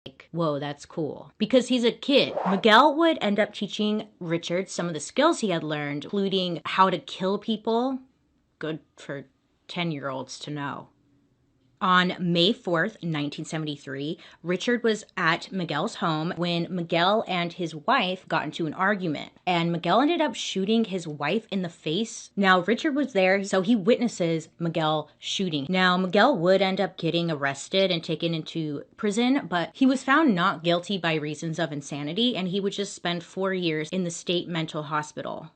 like, whoa, that's cool. Because he's a kid. Miguel would end up teaching Richard some of the skills he had learned, including how to kill people. Good for 10-year-olds to know. On May 4th, 1973, Richard was at Miguel's home when Miguel and his wife got into an argument, and Miguel ended up shooting his wife in the face. Now, Richard was there, so he witnesses Miguel shooting. Now, Miguel would end up getting arrested and taken into prison, but he was found not guilty by reasons of insanity, and he would just spend 4 years in the state mental hospital.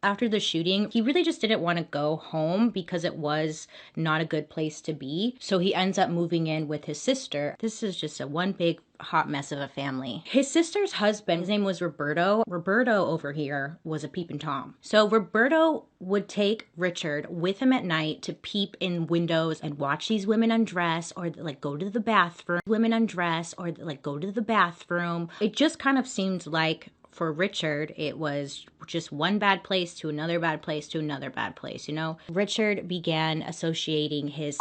After the shooting, he really just didn't want to go home because it was not a good place to be. So he ends up moving in with his sister. This is just a one big hot mess of a family. His sister's husband, his name was Roberto. Roberto over here was a peeping Tom. So Roberto would take Richard with him at night to peep in windows and watch these women undress, or like go to the bathroom. Women undress, or like go to the bathroom. It just kind of seemed like for Richard, it was just one bad place to another bad place to another bad place, you know? Richard began associating his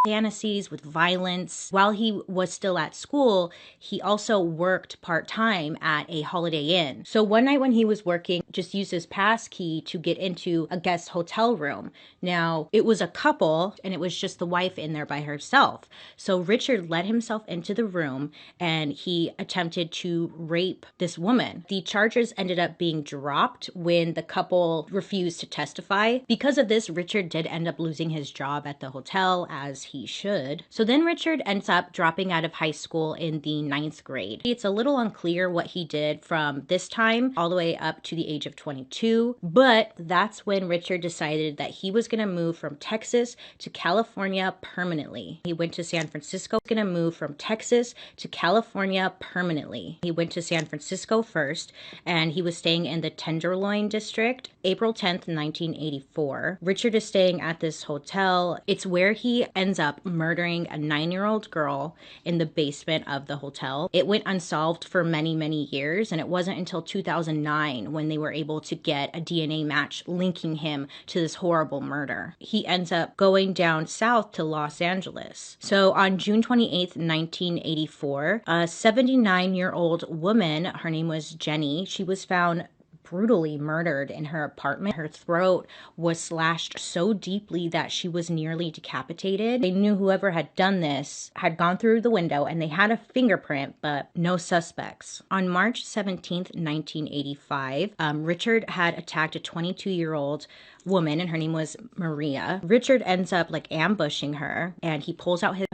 fantasies with violence. While he was still at school, he also worked part-time at a Holiday Inn. So one night when he was working, just used his pass key to get into a guest hotel room. Now, it was a couple, and it was just the wife in there by herself. So Richard let himself into the room, and he attempted to rape this woman. The charges ended up being dropped when the couple refused to testify. Because of this, Richard did end up losing his job at the hotel, as he should. So then Richard ends up dropping out of high school in the 9th grade. It's a little unclear what he did from this time all the way up to the age of 22, but that's when Richard decided that he was going to move from Texas to California permanently. He went to San Francisco, going to move from Texas to California permanently. He went to San Francisco first, and he was staying in the Tenderloin district. April 10th, 1984. Richard is staying at this hotel. It's where he ends up murdering a 9-year-old girl in the basement of the hotel. It went unsolved for many, many years, and it wasn't until 2009 when they were able to get a DNA match linking him to this horrible murder. He ends up going down south to Los Angeles. So on June 28th, 1984, a 79-year-old woman, her name was Jenny, she was found brutally murdered in her apartment. Her throat was slashed so deeply that she was nearly decapitated. They knew whoever had done this had gone through the window, and they had a fingerprint, but no suspects. On March 17th, 1985, Richard had attacked a 22-year-old woman, and her name was Maria. Richard ends up ambushing her, and he pulls out his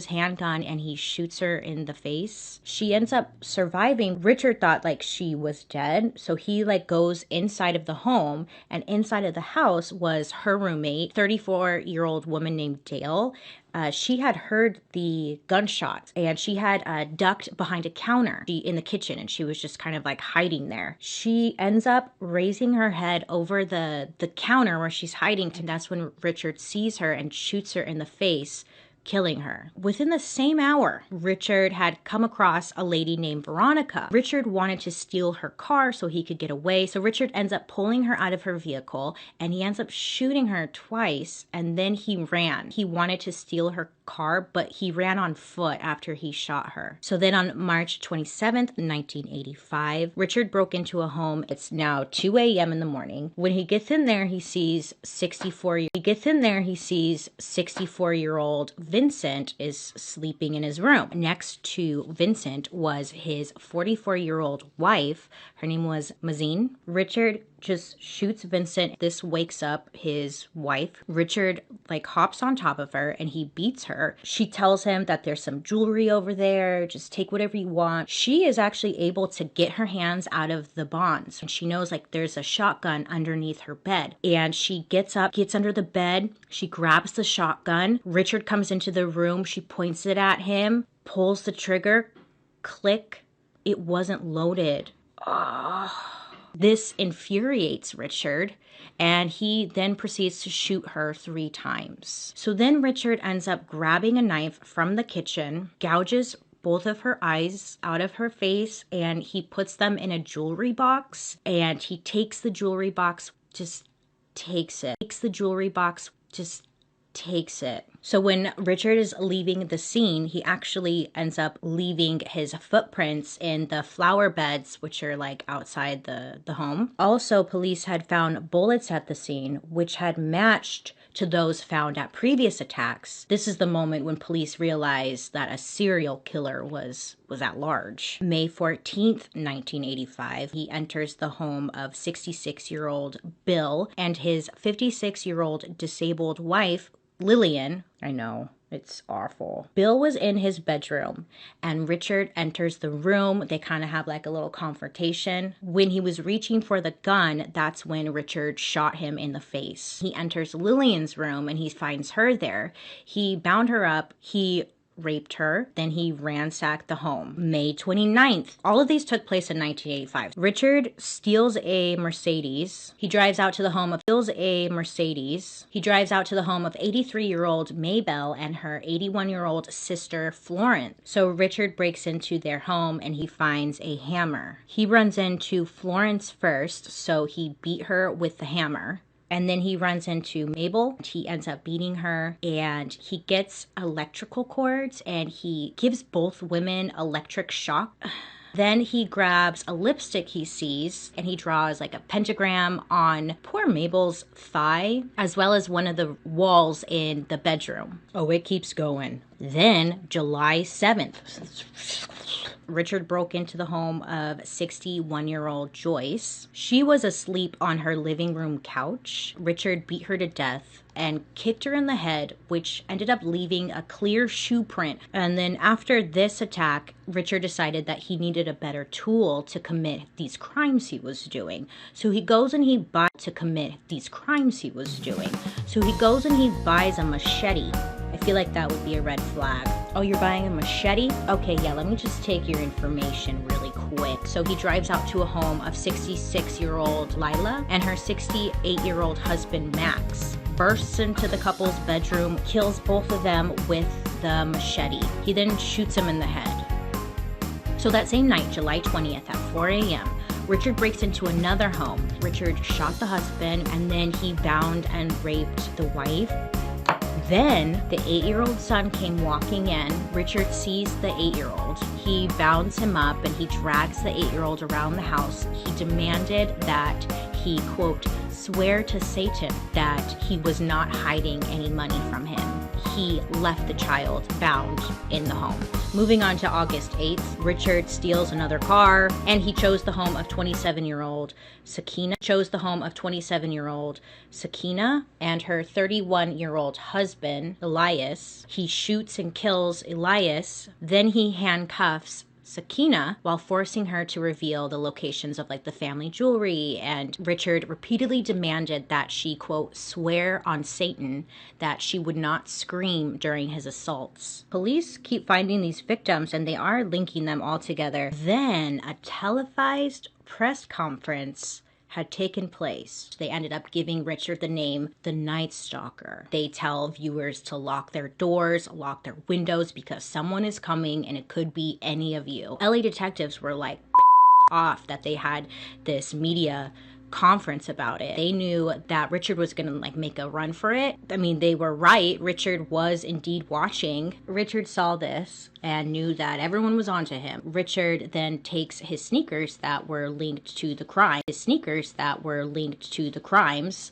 handgun and he shoots her in the face. She ends up surviving. Richard thought she was dead, so he goes inside of the home, and inside of the house was her roommate, 34-year-old woman named Dale. She had heard the gunshots, and she had ducked behind a counter in the kitchen, and she was just kind of hiding there. She ends up raising her head over the counter where she's hiding, and that's when Richard sees her and shoots her in the face, killing her. Within the same hour, Richard had come across a lady named Veronica. Richard wanted to steal her car so he could get away, so Richard ends up pulling her out of her vehicle, and he ends up shooting her twice, and then he ran. He wanted to steal her car, but he ran on foot after he shot her. So then on March 27th, 1985, Richard broke into a home. It's now 2 a.m. in the morning. When he gets in there, he sees 64-year-old Vincent is sleeping in his room. Next to Vincent was his 44-year-old wife. Her name was Mazine. Richard just shoots Vincent. This wakes up his wife. Richard hops on top of her and he beats her. She tells him that there's some jewelry over there. Just take whatever you want. She is actually able to get her hands out of the bonds. And she knows there's a shotgun underneath her bed. And she gets up, gets under the bed. She grabs the shotgun. Richard comes into the room. She points it at him, pulls the trigger, click. It wasn't loaded. This infuriates Richard, and he then proceeds to shoot her 3 times. So then Richard ends up grabbing a knife from the kitchen, gouges both of her eyes out of her face, and he puts them in a jewelry box, and he takes the jewelry box, just takes it. Takes the jewelry box, just takes it. So when Richard is leaving the scene, he actually ends up leaving his footprints in the flower beds, which are like outside the home. Also, police had found bullets at the scene, which had matched to those found at previous attacks. This is the moment when police realized that a serial killer was at large. May 14th, 1985, he enters the home of 66-year-old Bill and his 56-year-old disabled wife, Lillian. I know, it's awful. Bill was in his bedroom and Richard enters the room. They kind of have like a little confrontation. When he was reaching for the gun, that's when Richard shot him in the face. He enters Lillian's room and he finds her there. He bound her up. He raped her, then he ransacked the home. May 29th. All of these took place in 1985. Richard steals a Mercedes. He drives out to the home of 83-year-old Maybelle and her 81-year-old sister Florence. So Richard breaks into their home and he finds a hammer. He runs into Florence first, so he beat her with the hammer. And then he runs into Mabel. He ends up beating her and he gets electrical cords and he gives both women electric shock. Then he grabs a lipstick he sees and he draws like a pentagram on poor Mabel's thigh, as well as one of the walls in the bedroom. Oh, it keeps going. Then July 7th. Richard broke into the home of 61-year-old Joyce. She was asleep on her living room couch. Richard beat her to death and kicked her in the head, which ended up leaving a clear shoe print. And then after this attack, Richard decided that he needed a better tool to commit these crimes he was doing. So he goes and he buys a machete. I feel like that would be a red flag. Oh, you're buying a machete? Okay, yeah, let me just take your information really quick. So he drives out to a home of 66-year-old Lila and her 68-year-old husband, Max. Bursts into the couple's bedroom, kills both of them with the machete. He then shoots him in the head. So that same night, July 20th at 4 a.m., Richard breaks into another home. Richard shot the husband and then he bound and raped the wife. Then the 8-year-old son came walking in. Richard sees the 8-year-old. He bounds him up and he drags the 8-year-old around the house. He demanded that he, quote, swear to Satan that he was not hiding any money from him. He left the child bound in the home. Moving on to August 8th, Richard steals another car and he chose the home of 27-year-old Sakina. And her 31-year-old husband, Elias. He shoots and kills Elias. Then he handcuffs Sakina while forcing her to reveal the locations of like the family jewelry, and Richard repeatedly demanded that she, quote, swear on Satan that she would not scream during his assaults. Police keep finding these victims and they are linking them all together. Then a televised press conference had taken place. They ended up giving Richard the name the Night Stalker. They tell viewers to lock their doors, lock their windows because someone is coming and it could be any of you. LA detectives were like off that they had this media conference about it. They knew that Richard was gonna like make a run for it. I mean, they were right. Richard was indeed watching. Richard saw this and knew that everyone was onto him. Richard then takes his sneakers that were linked to the crime,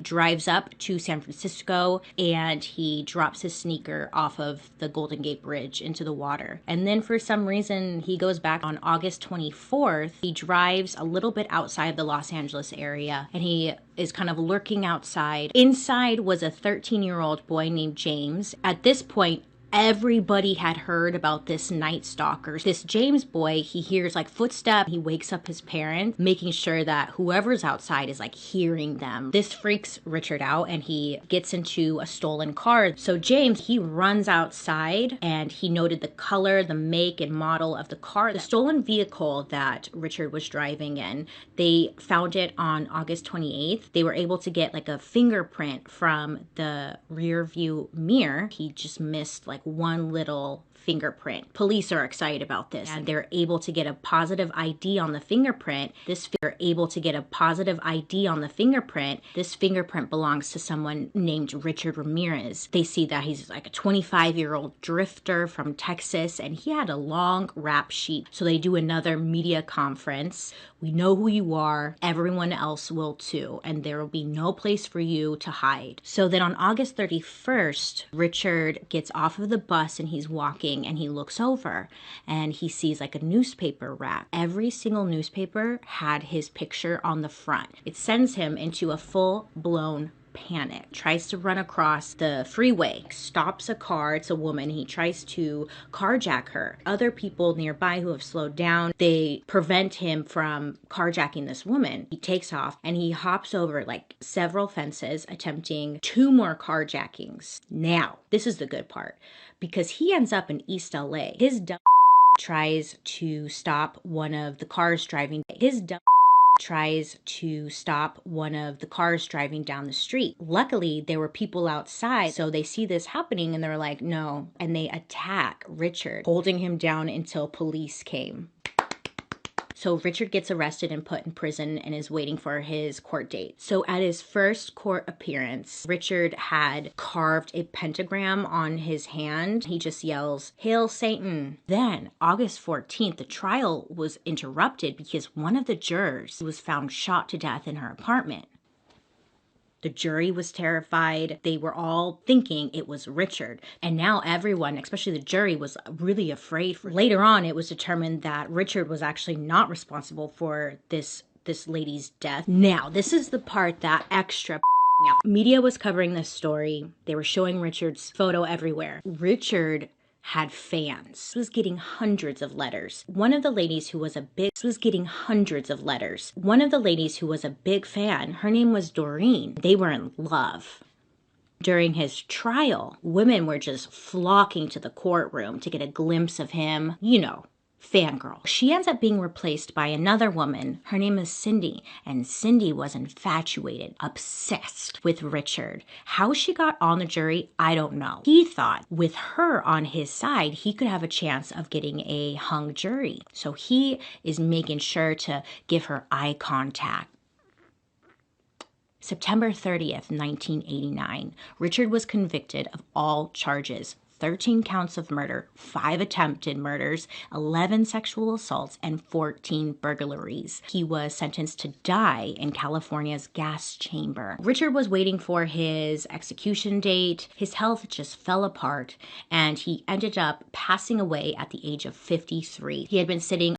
drives up to San Francisco, and he drops his sneaker off of the Golden Gate Bridge into the water. And then for some reason, he goes back on August 24th. He drives a little bit outside the Los Angeles area, and he is kind of lurking outside. Inside was a 13-year-old boy named James. At this point, everybody had heard about this Night Stalker. This James boy, he hears like footsteps. He wakes up his parents, making sure that whoever's outside is like hearing them. This freaks Richard out and he gets into a stolen car. So James, he runs outside and he noted the color, the make and model of the car. The stolen vehicle that Richard was driving in, they found it on August 28th. They were able to get like a fingerprint from the rear view mirror. He just missed like like one little fingerprint. Police are excited about this, and they're able to get a positive ID on the fingerprint. This fingerprint belongs to someone named Richard Ramirez. They see that he's like a 25-year-old drifter from Texas, and he had a long rap sheet. So they do another media conference. We know who you are. Everyone else will too, and there will be no place for you to hide. So then on August 31st, Richard gets off of the bus and he's walking, and he looks over and he sees like a newspaper rack. Every single newspaper had his picture on the front. It sends him into a full-blown panic. Tries to run across the freeway, stops a car. It's a woman. He tries to carjack her. Other people nearby who have slowed down, they prevent him from carjacking this woman. He takes off and he hops over like several fences, attempting 2 more carjackings. Now, this is the good part, because he ends up in East LA. His dumb tries to stop one of the cars driving down the street. Luckily, there were people outside, so they see this happening and they're like, no, and they attack Richard, holding him down until police came. So Richard gets arrested and put in prison and is waiting for his court date. So at his first court appearance, Richard had carved a pentagram on his hand. He just yells, "Hail Satan." Then August 14th, the trial was interrupted because one of the jurors was found shot to death in her apartment. The jury was terrified. They were all thinking it was Richard. And now everyone, especially the jury, was really afraid. Later on, it was determined that Richard was actually not responsible for this lady's death. Now, this is the part that extra media was covering this story. They were showing Richard's photo everywhere. Richard had fans. He was getting hundreds of letters. One of the ladies who was a big fan, her name was Doreen. They were in love. During his trial, women were just flocking to the courtroom to get a glimpse of him. You know, fangirl. She ends up being replaced by another woman. Her name is Cindy, and Cindy was infatuated, obsessed with Richard. How she got on the jury, I don't know. He thought with her on his side, he could have a chance of getting a hung jury. So he is making sure to give her eye contact. September 30th, 1989, Richard was convicted of all charges. 13 counts of murder, 5 attempted murders, 11 sexual assaults, and 14 burglaries. He was sentenced to die in California's gas chamber. Richard was waiting for his execution date. His health just fell apart, and he ended up passing away at the age of 53. He had been sitting